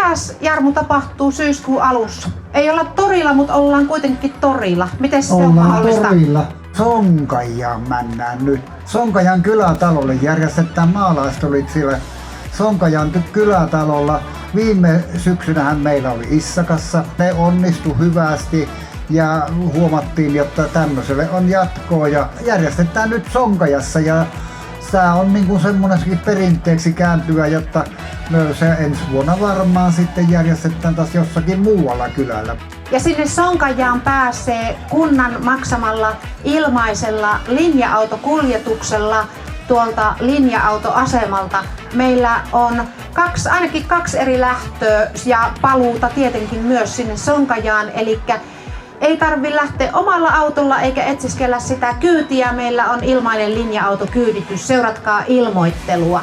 mitäs Jarmo tapahtuu syyskuun alussa? Ei olla torilla, mutta ollaan kuitenkin torilla. Miten se on mahdollista? Torilla. Sonkajaan mennään nyt. Sonkajan kylätalolle järjestetään maalaistolit siellä Sonkajan kylätalolla. Viime syksynähän meillä oli Issakassa. Ne onnistu hyvästi ja huomattiin, että tämmöiselle on jatkoa ja järjestetään nyt Sonkajassa. Ja tämä on niin semmoinenkin perinteeksi kääntyä, jotta myös se ensi vuonna varmaan sitten järjestetään taas jossakin muualla kylällä. Ja sinne Sonkajaan pääsee kunnan maksamalla ilmaisella linja-autokuljetuksella tuolta linja-autoasemalta. Meillä on ainakin kaksi eri lähtöä ja paluuta tietenkin myös sinne Sonkajaan. Eli ei tarvitse lähteä omalla autolla eikä etsiskellä sitä kyytiä. Meillä on ilmainen linja-autokyyditys. Seuratkaa ilmoittelua.